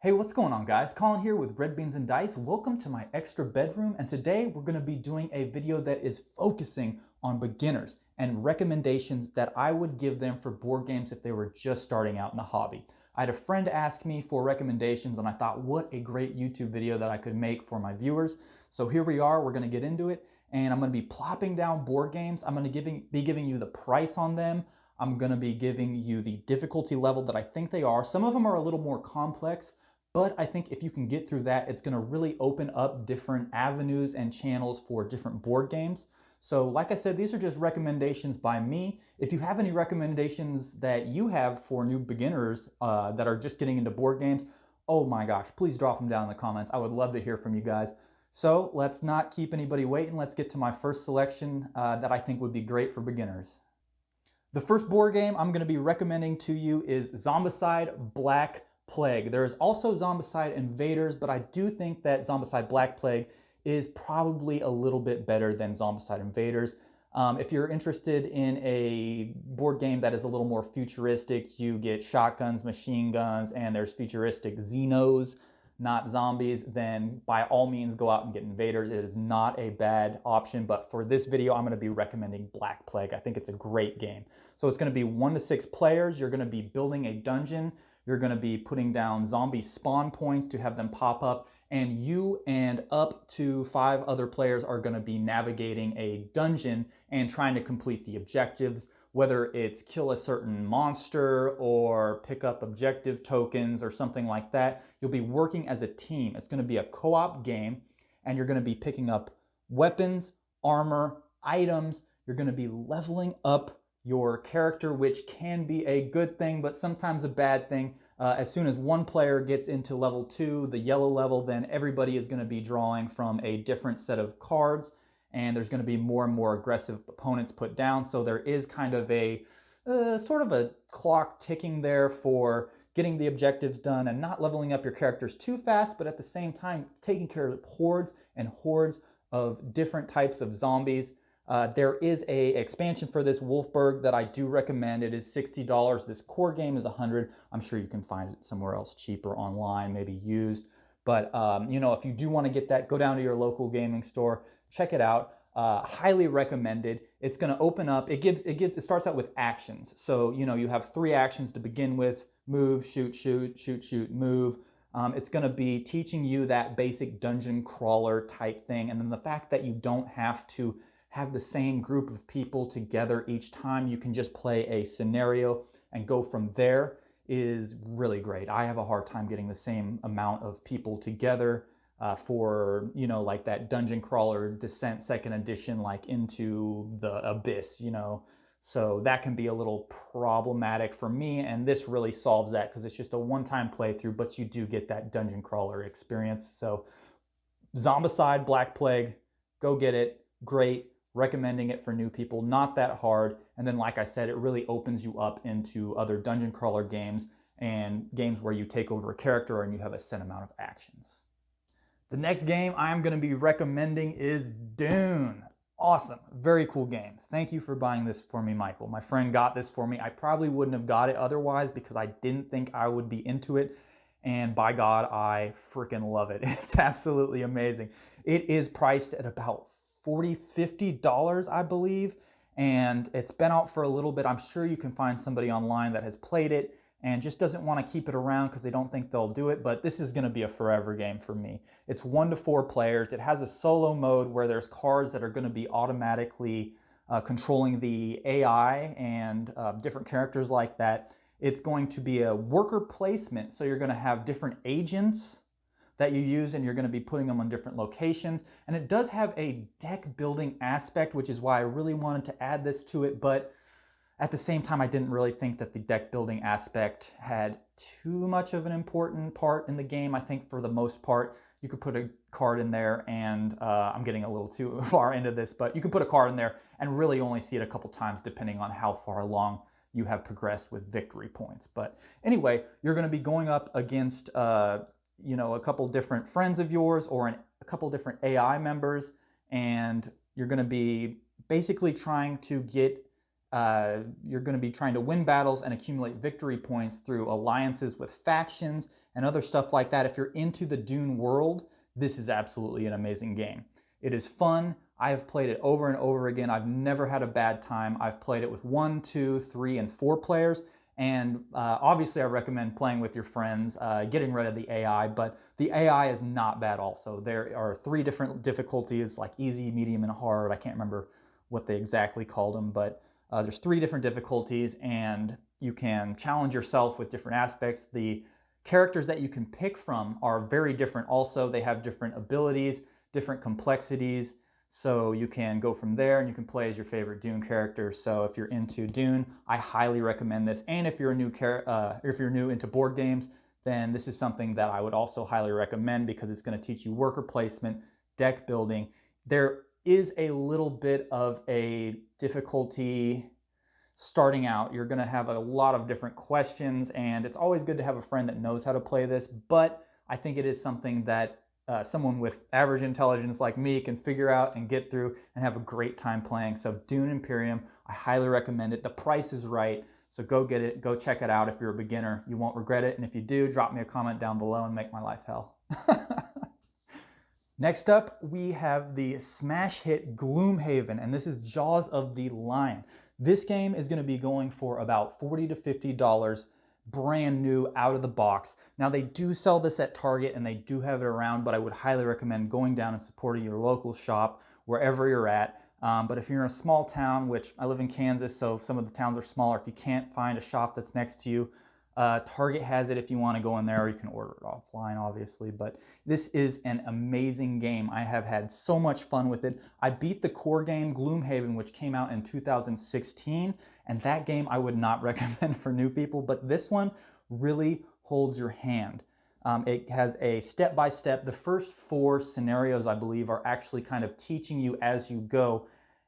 Hey, what's going on, guys? Colin here with Red Beans and Dice. Welcome to my extra bedroom, and today we're going to be doing a video that is focusing on beginners and recommendations that I would give them for board games if they were just starting out in the hobby. I had a friend ask me for recommendations, and I thought, what a great YouTube video that I could make for my viewers. So here we are, we're going to get into it, and I'm going to be plopping down board games. I'm going to be giving you the price on them. I'm going to be giving you the difficulty level that I think they are. Some of them are a little more complex, but I think if you can get through that, it's going to really open up different avenues and channels for different board games. So like I said, these are just recommendations by me. If you have any recommendations that you have for new beginners that are just getting into board games, oh my gosh, please drop them down in the comments. I would love to hear from you guys. So let's not keep anybody waiting. Let's get to my first selection that I think would be great for beginners. The first board game I'm going to be recommending to you is Zombicide Black Plague. There is also Zombicide Invaders, but I do think that Zombicide Black Plague is probably a little bit better than Zombicide Invaders. If you're interested in a board game that is a little more futuristic, you get shotguns, machine guns, and there's futuristic Xenos, not zombies, then by all means go out and get Invaders. It is not a bad option, but for this video, I'm going to be recommending Black Plague. I think it's a great game. So it's going to be 1 to 6 players. You're going to be building a dungeon. You're going to be putting down zombie spawn points to have them pop up, and you and up to 5 other players are going to be navigating a dungeon and trying to complete the objectives, whether it's kill a certain monster or pick up objective tokens or something like that. You'll be working as a team. It's going to be a co-op game, and you're going to be picking up weapons, armor, items. You're going to be leveling up your character, which can be a good thing, but sometimes a bad thing. As soon as one player gets into level 2, the yellow level, then everybody is going to be drawing from a different set of cards, and there's going to be more and more aggressive opponents put down. So there is kind of a sort of a clock ticking there for getting the objectives done and not leveling up your characters too fast, but at the same time taking care of hordes and hordes of different types of zombies. There is a expansion for this Wolfberg that I do recommend. It is $60. This core game is $100. I'm sure you can find it somewhere else cheaper online, maybe used. But if you do want to get that, go down to your local gaming store, check it out. Highly recommended. It's going to open up. It starts out with actions. So you have 3 actions to begin with: move, shoot, shoot, shoot, shoot, move. It's going to be teaching you that basic dungeon crawler type thing, and then the fact that you don't have to have the same group of people together each time. You can just play a scenario and go from there is really great. I have a hard time getting the same amount of people together for, like that Dungeon Crawler Descent 2nd Edition, like into the Abyss, So that can be a little problematic for me, and this really solves that because it's just a one-time playthrough, but you do get that Dungeon Crawler experience. So Zombicide Black Plague, go get it. Great. Recommending it for new people, not that hard. And then, like I said, it really opens you up into other dungeon crawler games and games where you take over a character and you have a set amount of actions. The next game I'm going to be recommending is Dune. Awesome. Very cool game. Thank you for buying this for me, Michael. My friend got this for me. I probably wouldn't have got it otherwise because I didn't think I would be into it. And by God, I freaking love it. It's absolutely amazing. It is priced at about $40, $50, I believe, and it's been out for a little bit. I'm sure you can find somebody online that has played it and just doesn't want to keep it around because they don't think they'll do it, but this is going to be a forever game for me. It's 1 to 4 players. It has a solo mode where there's cards that are going to be automatically controlling the AI and different characters like that. It's going to be a worker placement, so you're going to have different agents that you use, and you're going to be putting them on different locations. And it does have a deck building aspect, which is why I really wanted to add this to it, but at the same time, I didn't really think that the deck building aspect had too much of an important part in the game. I think for the most part, you could put a card in there, and I'm getting a little too far into this, but you could put a card in there and really only see it a couple times depending on how far along you have progressed with victory points. But anyway, you're going to be going up against a couple different friends of yours or a couple different AI members, and you're going to be basically trying to win battles and accumulate victory points through alliances with factions and other stuff like that. If you're into the Dune world, this is absolutely an amazing game. It is fun. I have played it over and over again. I've never had a bad time. I've played it with 1, 2, 3, and 4 players. And obviously I recommend playing with your friends, getting rid of the AI, but the AI is not bad also. There are 3 different difficulties, like easy, medium, and hard. I can't remember what they exactly called them, but there's 3 different difficulties, and you can challenge yourself with different aspects. The characters that you can pick from are very different also. They have different abilities, different complexities. So you can go from there and you can play as your favorite Dune character. So if you're into Dune, I highly recommend this. And if you're new into board games, then this is something that I would also highly recommend because it's going to teach you worker placement, deck building. There is a little bit of a difficulty starting out. You're going to have a lot of different questions, and it's always good to have a friend that knows how to play this, but I think it is something that someone with average intelligence like me can figure out and get through and have a great time playing. So Dune Imperium, I highly recommend it. The price is right, so go get it, go check it out. If you're a beginner, you won't regret it, and if you do, drop me a comment down below and make my life hell. Next up, we have the smash hit Gloomhaven, and this is Jaws of the Lion. This game is going to be going for about $40 to $50, brand new, out of the box. Now, they do sell this at Target and they do have it around, but I would highly recommend going down and supporting your local shop wherever you're at. But if you're in a small town, which I live in Kansas, so some of the towns are smaller, if you can't find a shop that's next to you, Target has it if you want to go in there, or you can order it offline, obviously. But this is an amazing game. I have had so much fun with it. I beat the core game, Gloomhaven, which came out in 2016, and that game I would not recommend for new people, but this one really holds your hand. It has a step-by-step. The first 4 scenarios, I believe, are actually kind of teaching you as you go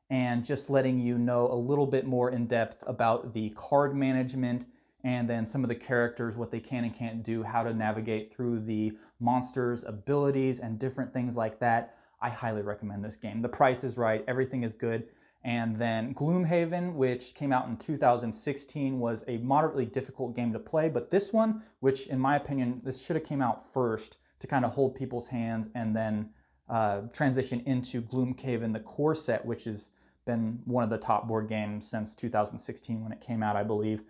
and just letting you know a little bit more in depth about the card management, and then some of the characters, what they can and can't do, how to navigate through the monsters' abilities and different things like that. I highly recommend this game. The price is right, everything is good. And then Gloomhaven, which came out in 2016, was a moderately difficult game to play, but this one, which in my opinion, this should have came out first to kind of hold people's hands and then transition into Gloomhaven, the core set, which has been one of the top board games since 2016 when it came out, I believe.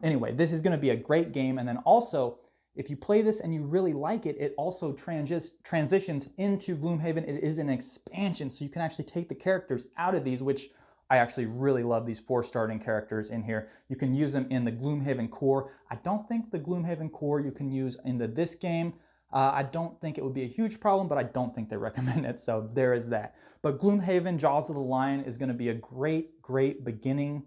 Anyway, this is going to be a great game, and then also, if you play this and you really like it, it also transitions into Gloomhaven. It is an expansion, so you can actually take the characters out of these, which I actually really love these 4 starting characters in here. You can use them in the Gloomhaven core. I don't think the Gloomhaven core you can use into this game. I don't think it would be a huge problem, but I don't think they recommend it, so there is that. But Gloomhaven, Jaws of the Lion is going to be a great, great beginning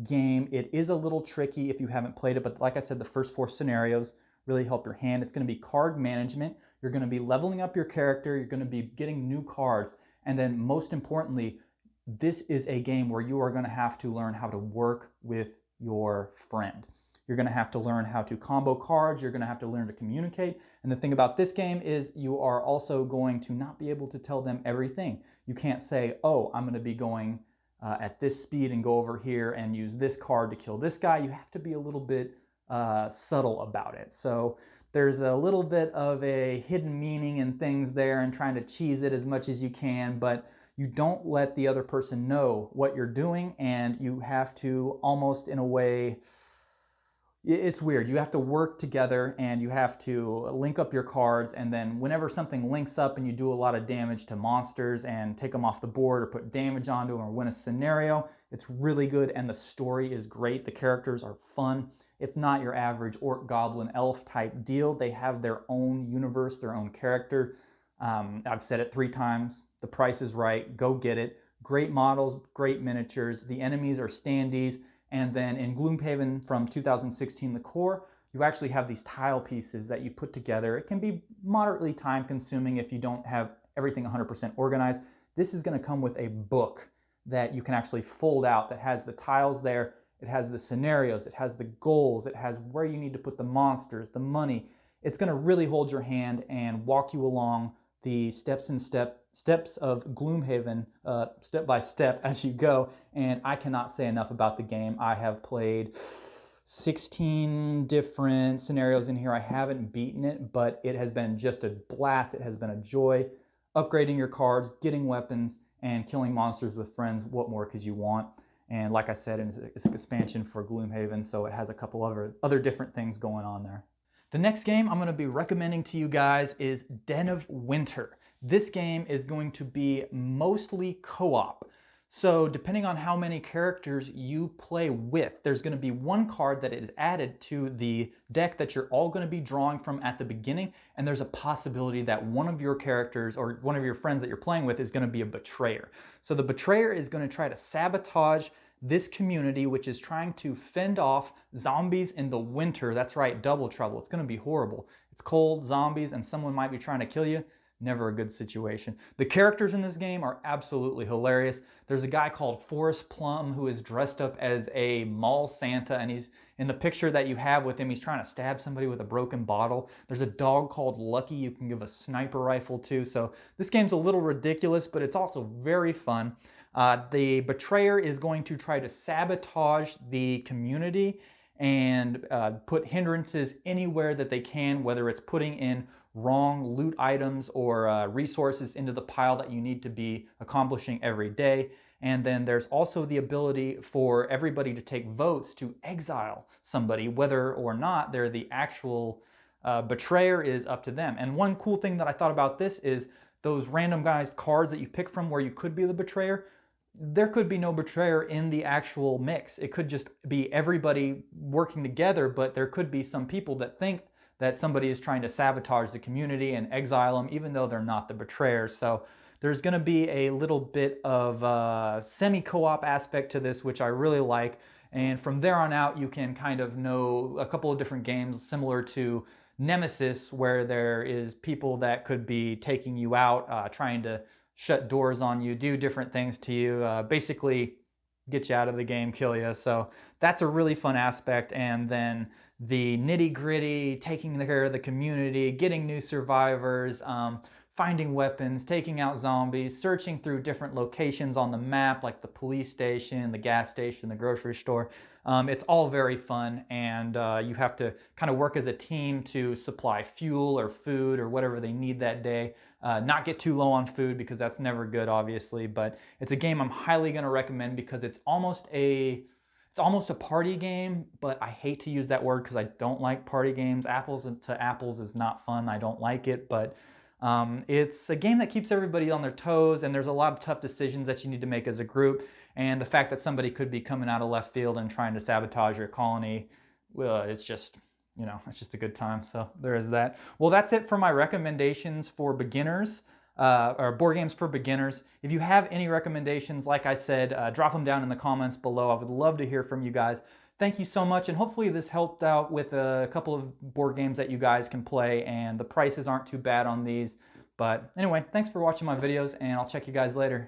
game. It is a little tricky if you haven't played it, but like I said, the first 4 scenarios really help your hand. It's going to be card management. You're going to be leveling up your character. You're going to be getting new cards. And then most importantly, this is a game where you are going to have to learn how to work with your friend. You're going to have to learn how to combo cards. You're going to have to learn to communicate. And the thing about this game is you are also going to not be able to tell them everything. You can't say, oh, I'm going to be going at this speed and go over here and use this card to kill this guy. You have to be a little bit subtle about it. So there's a little bit of a hidden meaning in things there and trying to cheese it as much as you can, but you don't let the other person know what you're doing, and you have to almost in a way, it's weird. You have to work together and you have to link up your cards, and then whenever something links up and you do a lot of damage to monsters and take them off the board or put damage onto them or win a scenario, it's really good, and the story is great. The characters are fun. It's not your average orc, goblin, elf type deal. They have their own universe, their own character. I've said it 3 times. The price is right. Go get it. Great models, great miniatures. The enemies are standees. And then in Gloomhaven from 2016, the core, you actually have these tile pieces that you put together. It can be moderately time consuming if you don't have everything 100% organized. This is going to come with a book that you can actually fold out that has the tiles there. It has the scenarios, it has the goals, it has where you need to put the monsters, the money. It's going to really hold your hand and walk you along the steps of Gloomhaven, step by step as you go. And I cannot say enough about the game. I have played 16 different scenarios in here. I haven't beaten it, but it has been just a blast. It has been a joy. Upgrading your cards, getting weapons, and killing monsters with friends. What more could you want? And like I said, it's an expansion for Gloomhaven, so it has a couple other different things going on there. The next game I'm going to be recommending to you guys is Den of Winter. This game is going to be mostly co-op. So depending on how many characters you play with, there's going to be one card that is added to the deck that you're all going to be drawing from at the beginning, and there's a possibility that one of your characters or one of your friends that you're playing with is going to be a betrayer. So the betrayer is going to try to sabotage this community, which is trying to fend off zombies in the winter. That's right, double trouble. It's going to be horrible. It's cold, zombies, and someone might be trying to kill you. Never a good situation. The characters in this game are absolutely hilarious. There's a guy called Forrest Plum who is dressed up as a mall Santa, and he's in the picture that you have with him, he's trying to stab somebody with a broken bottle. There's a dog called Lucky you can give a sniper rifle to. So this game's a little ridiculous, but it's also very fun. The betrayer is going to try to sabotage the community and put hindrances anywhere that they can, whether it's putting in wrong loot items or resources into the pile that you need to be accomplishing every day. And then there's also the ability for everybody to take votes to exile somebody, whether or not they're the actual betrayer is up to them. And one cool thing that I thought about this is those randomized cards that you pick from where you could be the betrayer. There could be no betrayer in the actual mix. It could just be everybody working together, but there could be some people that think that somebody is trying to sabotage the community and exile them, even though they're not the betrayers. So there's going to be a little bit of semi-co-op aspect to this, which I really like. And from there on out, you can kind of know a couple of different games similar to Nemesis, where there is people that could be taking you out, trying to shut doors on you, do different things to you, basically get you out of the game, kill you. So that's a really fun aspect. And then the nitty-gritty, taking care of the community, getting new survivors, finding weapons, taking out zombies, searching through different locations on the map like the police station, the gas station, the grocery store. It's all very fun, and you have to kind of work as a team to supply fuel or food or whatever they need that day. Not get too low on food because that's never good, obviously, but it's a game I'm highly going to recommend because it's almost a party game, but I hate to use that word because I don't like party games. Apples to apples is not fun. I don't like it, but it's a game that keeps everybody on their toes, and there's a lot of tough decisions that you need to make as a group. And the fact that somebody could be coming out of left field and trying to sabotage your colony, well, it's just, you know, it's just a good time. So there is that. Well, that's it for my recommendations for beginners. Or board games for beginners. If you have any recommendations, like I said, drop them down in the comments below. I would love to hear from you guys. Thank you so much, and hopefully this helped out with a couple of board games that you guys can play, and the prices aren't too bad on these. But anyway, thanks for watching my videos, and I'll check you guys later.